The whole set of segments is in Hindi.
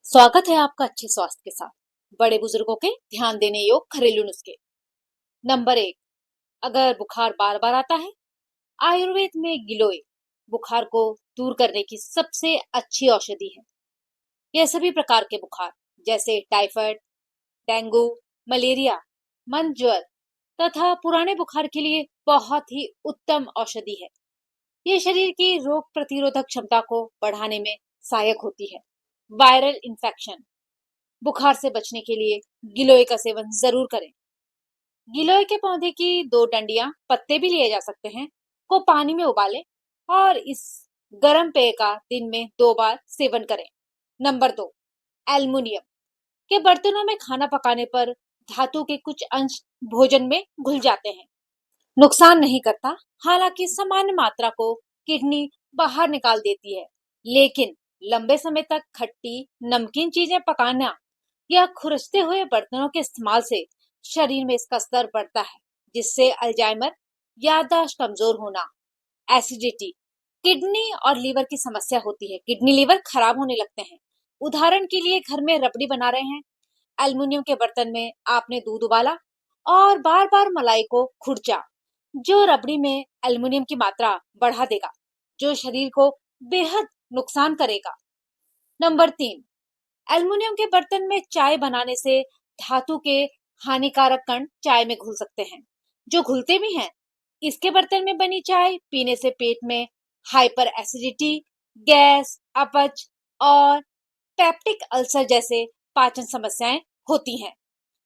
स्वागत है आपका अच्छे स्वास्थ्य के साथ। बड़े बुजुर्गों के ध्यान देने योग घरेलू नुस्खे। नंबर 1। अगर बुखार बार बार आता है, आयुर्वेद में गिलोय बुखार को दूर करने की सबसे अच्छी औषधि है। यह सभी प्रकार के बुखार जैसे टाइफाइड, डेंगू, मलेरिया, मंद ज्वर तथा पुराने बुखार के लिए बहुत ही उत्तम औषधि है। ये शरीर की रोग प्रतिरोधक क्षमता को बढ़ाने में सहायक होती है। वायरल इन्फेक्शन, बुखार से बचने के लिए गिलोय का सेवन जरूर करें। गिलोय के पौधे की दो डंडियां, पत्ते भी लिए जा सकते हैं, को पानी में उबालें और इस गर्म पेय का दिन में 2 बार सेवन करें। नंबर 2। एल्युमिनियम के बर्तनों में खाना पकाने पर धातु के कुछ अंश भोजन में घुल जाते हैं। नुकसान नहीं करता, हालांकि सामान्य मात्रा को किडनी बाहर निकाल देती है, लेकिन लंबे समय तक खट्टी नमकीन चीजें पकाना या खुरचते हुए बर्तनों के इस्तेमाल से शरीर में इसका स्तर बढ़ता है, जिससे अल्जाइमर, याददाश्त कमजोर होना, एसिडिटी, किडनी और लीवर की समस्या होती है। किडनी लीवर खराब होने लगते हैं। उदाहरण के लिए घर में रबड़ी बना रहे हैं, एल्युमिनियम के बर्तन में आपने दूध उबाला और बार बार मलाई को खुरचा, जो रबड़ी में एल्युमिनियम की मात्रा बढ़ा देगा, जो शरीर को बेहद नुकसान करेगा। नंबर 3। एल्युमिनियम के बर्तन में चाय बनाने से धातु के हानिकारक कण चाय में घुल सकते हैं, जो घुलते भी हैं। इसके बर्तन में बनी चाय पीने से पेट में हाइपर एसिडिटी, गैस, अपच और पेप्टिक अल्सर जैसे पाचन समस्याएं होती हैं।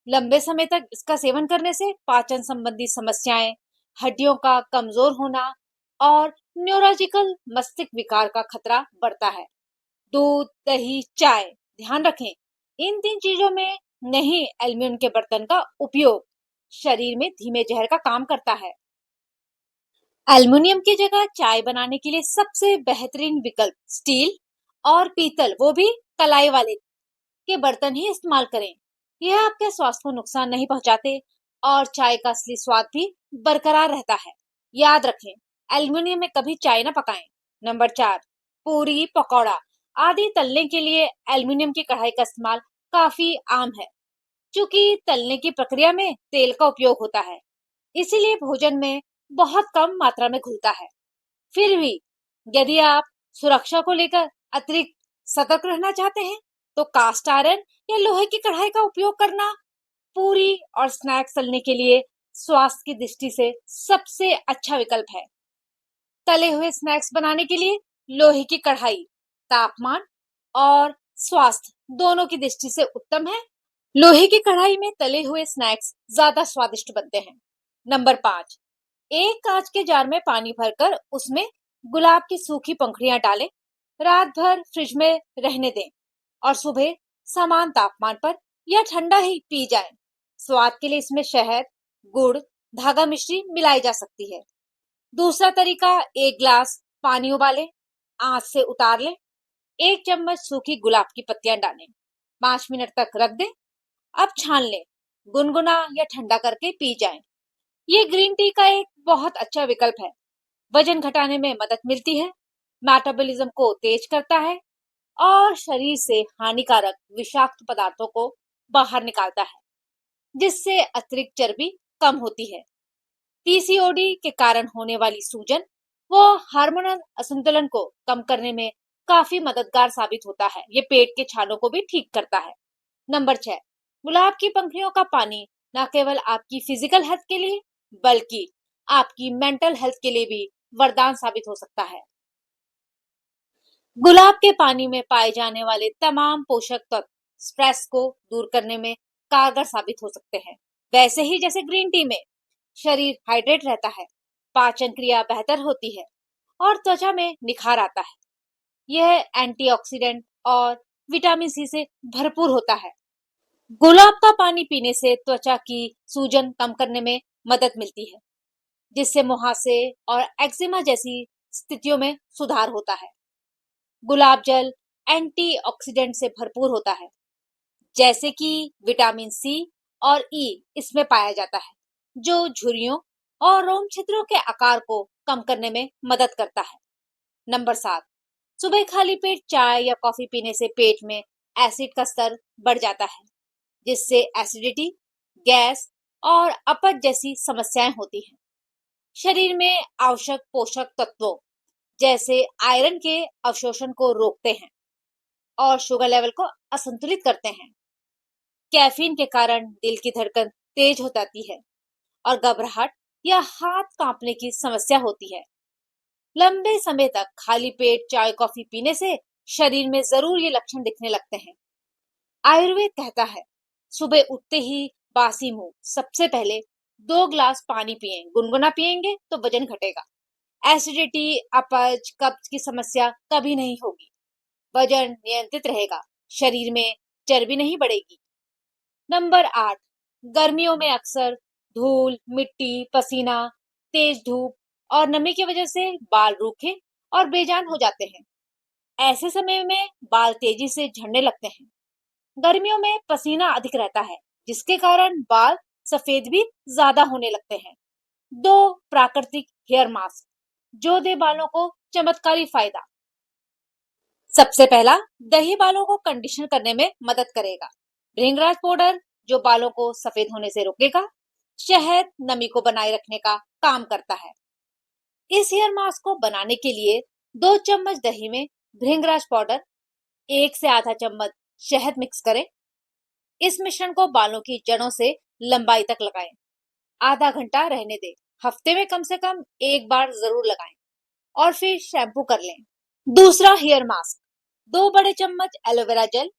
लंबे समय तक इसका सेवन करने से पाचन संबंधी समस्याएं, हड्डियों का कमजोर होना और न्यूरोलॉजिकल मस्तिष्क विकार का खतरा बढ़ता है। दूध, दही, चाय, ध्यान रखें, इन 3 चीजों में नहीं एल्युमिनियम के बर्तन का उपयोग शरीर में धीमे जहर का काम करता है। एल्युमिनियम की जगह चाय बनाने के लिए सबसे बेहतरीन विकल्प स्टील और पीतल, वो भी कलाई वाले के बर्तन ही इस्तेमाल करें। यह आपके स्वास्थ्य को नुकसान नहीं पहुंचाते और चाय का असली स्वाद भी बरकरार रहता है। याद रखें, एल्युमिनियम में कभी चाय ना पकाएं। नंबर 4। पूरी, पकौड़ा आदि तलने के लिए एल्युमिनियम की कढ़ाई का इस्तेमाल काफी आम है, क्योंकि तलने की प्रक्रिया में तेल का उपयोग होता है, इसीलिए भोजन में बहुत कम मात्रा में घुलता है। फिर भी यदि आप सुरक्षा को लेकर अतिरिक्त सतर्क रहना चाहते हैं, तो कास्ट आयरन या लोहे की कढ़ाई का उपयोग करना पूरी और स्नैक्स तलने के लिए स्वास्थ्य की दृष्टि से सबसे अच्छा विकल्प है। तले हुए स्नैक्स बनाने के लिए लोहे की कढ़ाई तापमान और स्वास्थ्य दोनों की दृष्टि से उत्तम है। लोहे की कढ़ाई में तले हुए स्नैक्स ज्यादा स्वादिष्ट बनते हैं। नंबर 5। एक कांच के जार में पानी भरकर उसमें गुलाब की सूखी पंखुड़ियां डालें, रात भर फ्रिज में रहने दें और सुबह समान तापमान पर या ठंडा ही पी जाएं। स्वाद के लिए इसमें शहद, गुड़, धागा मिश्री मिलाई जा सकती है। दूसरा तरीका, एक गिलास पानी उबालें, आंच से उतार लें, 1 चम्मच सूखी गुलाब की पत्तियां डालें, 5 मिनट तक रख दें, अब छान लें, गुनगुना या ठंडा करके पी जाएं। ये ग्रीन टी का एक बहुत अच्छा विकल्प है। वजन घटाने में मदद मिलती है, मेटाबॉलिज्म को तेज करता है और शरीर से हानिकारक विषाक्त पदार्थों को बाहर निकालता है, जिससे अतिरिक्त चर्बी कम होती है। पीसीओडी के कारण होने वाली सूजन वो हार्मोनल असंतुलन को कम करने में काफी मददगार साबित होता है। ये पेट के छालों को भी ठीक करता है। नंबर 6। गुलाब की पंखुड़ियों का पानी न केवल आपकी फिजिकल हेल्थ के लिए, बल्कि आपकी मेंटल हेल्थ के लिए भी वरदान साबित हो सकता है। गुलाब के पानी में पाए जाने वाले तमाम पोषक तत्व स्ट्रेस को दूर करने में कारगर साबित हो सकते हैं। वैसे ही जैसे ग्रीन टी में शरीर हाइड्रेट रहता है, पाचन क्रिया बेहतर होती है और त्वचा में निखार आता है। यह एंटीऑक्सीडेंट और विटामिन सी से भरपूर होता है। गुलाब का पानी पीने से त्वचा की सूजन कम करने में मदद मिलती है, जिससे मुहासे और एक्जिमा जैसी स्थितियों में सुधार होता है। गुलाब जल एंटीऑक्सीडेंट से भरपूर होता है, जैसे कि विटामिन सी और ई इसमें पाया जाता है, जो झुर्रियों और रोम छिद्रों के आकार को कम करने में मदद करता है। नंबर 7। सुबह खाली पेट चाय या कॉफी पीने से पेट में एसिड का स्तर बढ़ जाता है, जिससे एसिडिटी, गैस और अपच जैसी समस्याएं होती हैं। शरीर में आवश्यक पोषक तत्वों जैसे आयरन के अवशोषण को रोकते हैं और शुगर लेवल को असंतुलित करते हैं। कैफीन के कारण दिल की धड़कन तेज हो जाती है और घबराहट या हाथ कांपने की समस्या होती है। लंबे समय तक खाली पेट चाय कॉफी पीने से शरीर में जरूर ये लक्षण दिखने लगते हैं। आयुर्वेद कहता है, सुबह उठते ही बासी मुंह सबसे पहले 2 गिलास पानी पिएं। गुनगुना पिएंगे तो वजन घटेगा। एसिडिटी, अपच, कब्ज की समस्या कभी नहीं होगी। वजन नियंत्रित रहेगा। शरीर में चर्बी नहीं बढ़ेगी। नंबर 8, गर्मियों में अक्सर धूल, मिट्टी, पसीना, तेज धूप और नमी की वजह से बाल रूखे और बेजान हो जाते हैं। ऐसे समय में बाल तेजी से झड़ने लगते हैं। गर्मियों में पसीना अधिक रहता है, जिसके कारण बाल सफेद भी ज्यादा होने लगते हैं। 2 प्राकृतिक हेयर मास्क जो दे बालों को चमत्कारी फायदा। सबसे पहला, दही बालों को कंडीशन करने में मदद करेगा। भृंगराज पाउडर जो बालों को सफेद होने से रोकेगा। शहद नमी को बनाए रखने का काम करता है। इस हेयर मास्क को बनाने के लिए 2 चम्मच दही में भृंगराज पाउडर, 1 से आधा चम्मच शहद मिक्स करें। इस मिश्रण को बालों की जड़ों से लंबाई तक लगाएं। आधा घंटा रहने दें। हफ्ते में कम से कम 1 बार जरूर लगाएं और फिर शैम्पू कर लें। दूसरा हेयर मास्क, 2 बड़े चम्मच एलोवेरा जेल,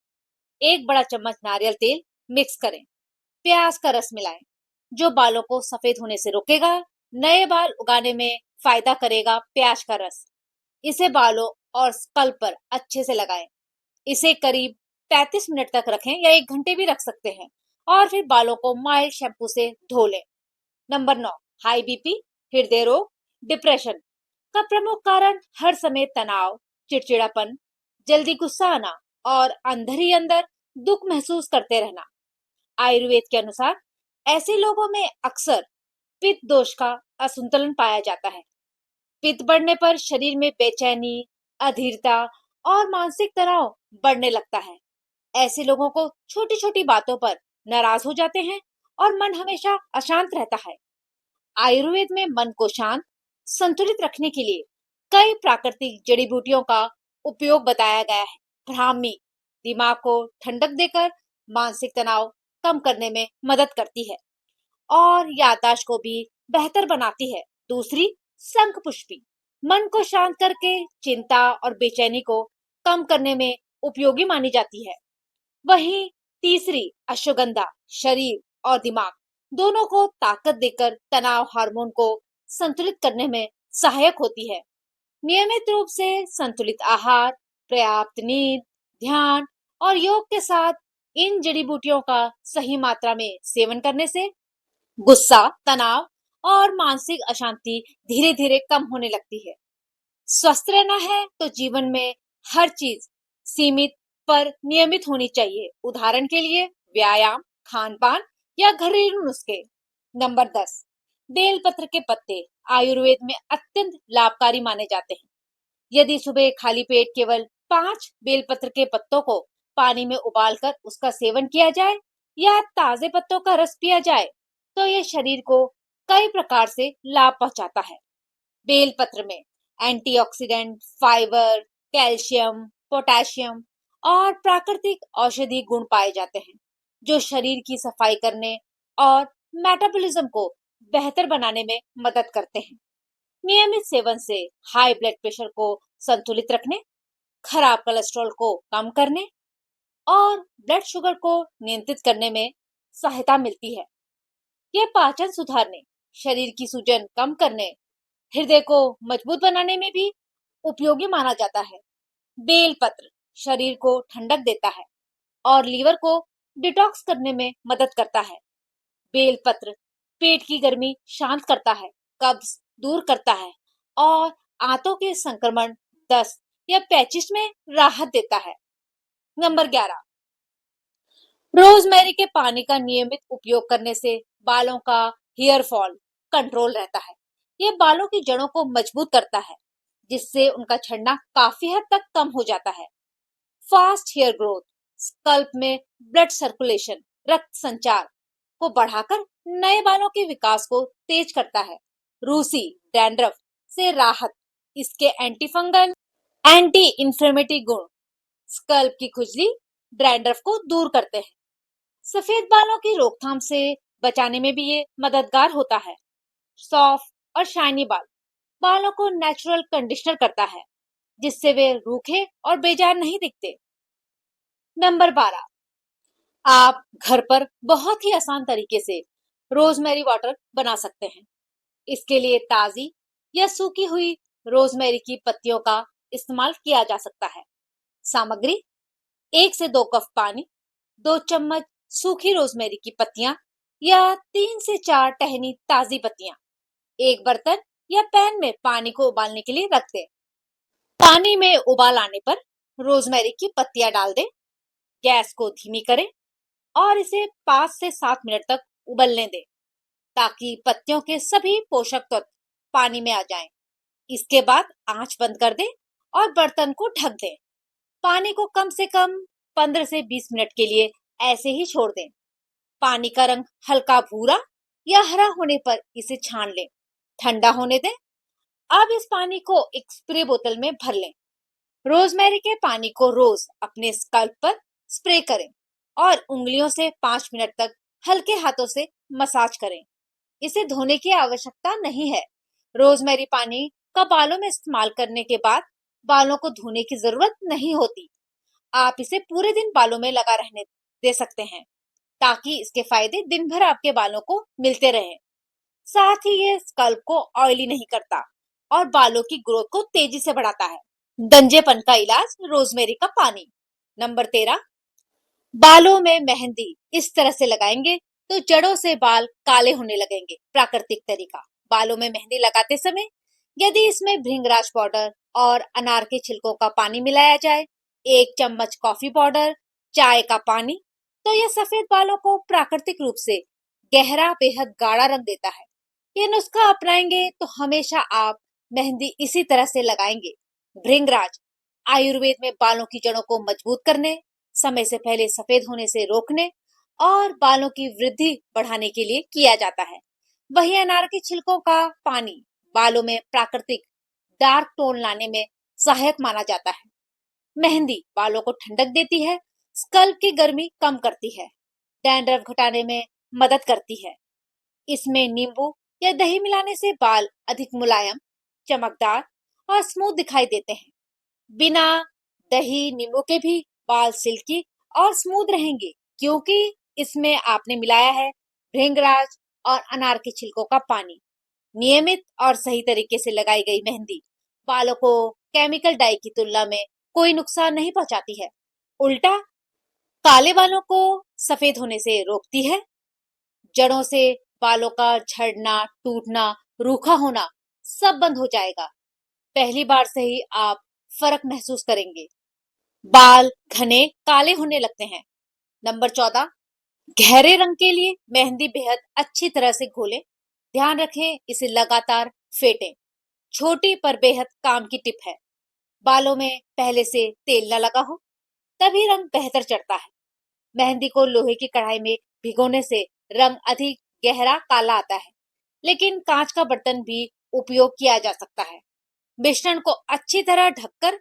1 बड़ा चम्मच नारियल तेल मिक्स करें। प्याज का रस मिलाएं, जो बालों को सफेद होने से रोकेगा। नए बाल उगाने में फायदा करेगा प्याज का रस। इसे बालों और स्कल्प पर अच्छे से लगाएं। इसे करीब 35 मिनट तक रखें या 1 घंटे भी रख सकते हैं और फिर बालों को माइल्ड शैम्पू से धो लें। नंबर 9, हाई बीपी, हृदय रोग, डिप्रेशन का प्रमुख कारण हर समय तनाव, चिड़चिड़ापन, जल्दी गुस्सा आना और अंदर ही अंदर दुख महसूस करते रहना। आयुर्वेद के अनुसार ऐसे लोगों में अक्सर पित्त दोष का असंतुलन पाया जाता है। पित्त बढ़ने पर शरीर में बेचैनी, अधीरता और मानसिक तनाव बढ़ने लगता है। ऐसे लोगों को छोटी छोटी बातों पर नाराज हो जाते हैं और मन हमेशा अशांत रहता है। आयुर्वेद में मन को शांत, संतुलित रखने के लिए कई प्राकृतिक जड़ी बूटियों का उपयोग बताया गया है। ब्राह्मी दिमाग को ठंडक देकर मानसिक तनाव कम करने में मदद करती है और याददाश्त को भी बेहतर बनाती है। दूसरी, शंख पुष्पी मन को शांत करके चिंता और बेचैनी को कम करने में उपयोगी मानी जाती है। वहीं तीसरी, अश्वगंधा शरीर और दिमाग दोनों को ताकत देकर तनाव हार्मोन को संतुलित करने में सहायक होती है। नियमित रूप से संतुलित आहार, पर्याप्त नींद, ध्यान और योग के साथ इन जड़ी बूटियों का सही मात्रा में सेवन करने से गुस्सा, तनाव और मानसिक अशांति धीरे धीरे कम होने लगती है। स्वस्थ रहना है तो जीवन में हर चीज सीमित पर नियमित होनी चाहिए। उदाहरण के लिए व्यायाम, खान पान या घरेलू नुस्खे। नंबर 10, बेलपत्र के पत्ते आयुर्वेद में अत्यंत लाभकारी माने जाते हैं। यदि सुबह खाली पेट केवल 5 बेलपत्र के पत्तों को पानी में उबालकर उसका सेवन किया जाए या ताजे पत्तों का रस पिया जाए तो यह शरीर को कई प्रकार से लाभ पहुंचाता है। बेलपत्र में एंटीऑक्सीडेंट, फाइबर, कैल्शियम, पोटेशियम और प्राकृतिक औषधि गुण पाए जाते हैं, जो शरीर की सफाई करने और मेटाबॉलिज्म को बेहतर बनाने में मदद करते हैं। नियमित सेवन से हाई ब्लड प्रेशर को संतुलित रखने, खराब कोलेस्ट्रॉल को कम करने और ब्लड शुगर को नियंत्रित करने में सहायता मिलती है। यह पाचन सुधारने, शरीर की सूजन कम करने, हृदय को मजबूत बनाने में भी उपयोगी माना जाता है। बेलपत्र शरीर को ठंडक देता है और लीवर को डिटॉक्स करने में मदद करता है। बेलपत्र पेट की गर्मी शांत करता है, कब्ज दूर करता है और आंतों के संक्रमण, दस्त या पैचिस में राहत देता है। नंबर 11, रोजमेरी के पानी का नियमित उपयोग करने से बालों का हेयर फॉल कंट्रोल रहता है। यह बालों की जड़ों को मजबूत करता है, जिससे उनका झड़ना काफी हद तक कम हो जाता है। फास्ट हेयर ग्रोथ, स्कल्प में ब्लड सर्कुलेशन, रक्त संचार को बढ़ाकर नए बालों के विकास को तेज करता है। रूसी डैंड्रफ से राहत, इसके एंटी फंगल, एंटी इंफ्लेमेटरी गुण स्कल्प की खुजली, डैंड्रफ को दूर करते हैं। सफेद बालों की रोकथाम से बचाने में भी ये मददगार होता है। सॉफ्ट और शाइनी बाल बालों को नेचुरल कंडीशनर करता है, जिससे वे रूखे और बेजान नहीं दिखते। नंबर 12, आप घर पर बहुत ही आसान तरीके से रोजमेरी वाटर बना सकते हैं। इसके लिए ताजी या सूखी हुई रोजमेरी की पत्तियों का इस्तेमाल किया जा सकता है। सामग्री: 1 से 2 कप पानी, 2 चम्मच सूखी रोजमेरी की पत्तियां या 3 से 4 टहनी ताजी पत्तियां। एक बर्तन या पैन में पानी को उबालने के लिए रख दें। पानी में उबाल आने पर रोजमेरी की पत्तियां डाल दें। गैस को धीमी करें और इसे 5 से 7 मिनट तक उबलने दें, ताकि पत्तियों के सभी पोषक तत्व पानी में आ जाएं। इसके बाद आंच बंद कर दें और बर्तन को ढक दें। पानी को कम से कम 15 से 20 मिनट के लिए ऐसे ही छोड़ दें। पानी का रंग हल्का भूरा या हरा होने पर इसे छान लें, ठंडा होने दें। अब इस पानी को एक स्प्रे बोतल में भर लें। रोजमेरी के पानी को रोज अपने स्कल्प पर स्प्रे करें और उंगलियों से 5 मिनट तक हल्के हाथों से मसाज करें। इसे धोने की आवश्यकता नहीं है। रोजमेरी पानी का बालों में इस्तेमाल करने के बाद बालों को धोने की जरूरत नहीं होती। आप इसे पूरे दिन बालों में लगा रहने दे सकते हैं, ताकि इसके फायदे दिन भर आपके बालों को मिलते रहें। साथ ही ये स्कल्प को ऑयली नहीं करता और बालों की ग्रोथ को तेजी से बढ़ाता है। गंजेपन का इलाज: रोजमेरी का पानी। नंबर 13, बालों में मेहंदी इस तरह से लगाएंगे तो जड़ों से बाल काले होने लगेंगे। प्राकृतिक तरीका: बालों में मेहंदी लगाते समय यदि इसमें भृंगराज पाउडर और अनार के छिलकों का पानी मिलाया जाए, 1 चम्मच कॉफी पाउडर, चाय का पानी, तो यह सफेद बालों को प्राकृतिक रूप से गहरा, बेहद गाढ़ा रंग देता है। ये नुस्खा अपनाएंगे तो हमेशा आप मेहंदी इसी तरह से लगाएंगे। भृंगराज आयुर्वेद में बालों की जड़ों को मजबूत करने, समय से पहले सफेद होने से रोकने और बालों की वृद्धि बढ़ाने के लिए किया जाता है। वही अनार के छिलकों का पानी बालों में प्राकृतिक डार्क टोन लाने में सहायक माना जाता है। मेहंदी बालों को ठंडक देती है, स्कल्प की गर्मी कम करती है, डैंड्रफ घटाने में मदद करती है। इसमें नींबू या दही मिलाने से बाल अधिक मुलायम, चमकदार और स्मूथ दिखाई देते हैं। बिना दही नींबू के भी बाल सिल्की और स्मूथ रहेंगे, क्योंकि इसमें आपने मिलाया है भृंगराज और अनार के छिलकों का पानी। नियमित और सही तरीके से लगाई गई मेहंदी बालों को केमिकल डाई की तुलना में कोई नुकसान नहीं पहुंचाती है। उल्टा काले बालों को सफेद होने से रोकती है। जड़ों से बालों का झड़ना, टूटना, रूखा होना सब बंद हो जाएगा। पहली बार से ही आप फर्क महसूस करेंगे। बाल घने काले होने लगते हैं। नंबर 14, गहरे रंग के लिए मेहंदी बेहद अच्छी तरह से घोलें। ध्यान रखें इसे लगातार फेंटें। छोटी पर बेहद काम की टिप है: बालों में पहले से तेल न लगा हो, तभी रंग बेहतर चढ़ता है। मेहंदी को लोहे की कढ़ाई में भिगोने से रंग अधिक गहरा काला आता है, लेकिन कांच का बर्तन भी उपयोग किया जा सकता है। मिश्रण को अच्छी तरह ढककर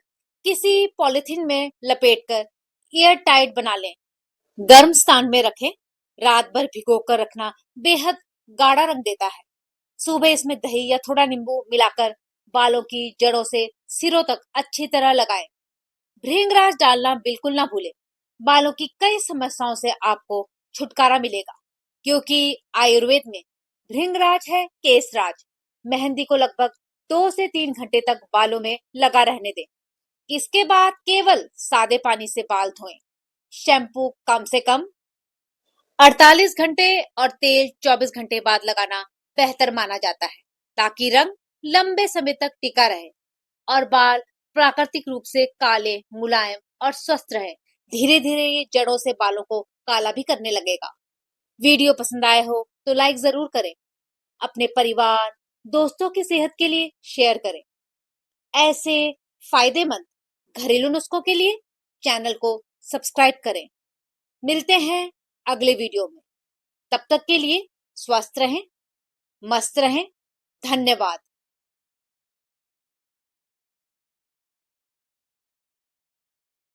किसी पॉलिथीन में लपेटकर एयर टाइट बना लें। गर्म स्थान में रखें। रात भर भिगोकर रखना बेहद गाढ़ा रंग देता है। सुबह इसमें दही या थोड़ा नींबू मिलाकर बालों की जड़ों से सिरों तक अच्छी तरह लगाएं। भृंगराज डालना बिल्कुल ना भूलें। बालों की कई समस्याओं से आपको छुटकारा मिलेगा, क्योंकि आयुर्वेद में भृंगराज है केसराज। मेहंदी को लगभग 2 से 3 घंटे तक बालों में लगा रहने दें। इसके बाद केवल सादे पानी से बाल धोएं। शैम्पू कम से कम 48 घंटे और तेल 24 घंटे बाद लगाना बेहतर माना जाता है, ताकि रंग लंबे समय तक टिका रहे और बाल प्राकृतिक रूप से काले, मुलायम और स्वस्थ रहे। धीरे धीरे ये जड़ों से बालों को काला भी करने लगेगा। वीडियो पसंद आए हो तो लाइक जरूर करें। अपने परिवार, दोस्तों की सेहत के लिए शेयर करें। ऐसे फायदेमंद घरेलू नुस्खों के लिए चैनल को सब्सक्राइब करें। मिलते हैं अगले वीडियो में। तब तक के लिए स्वस्थ रहें, मस्त रहें। धन्यवाद।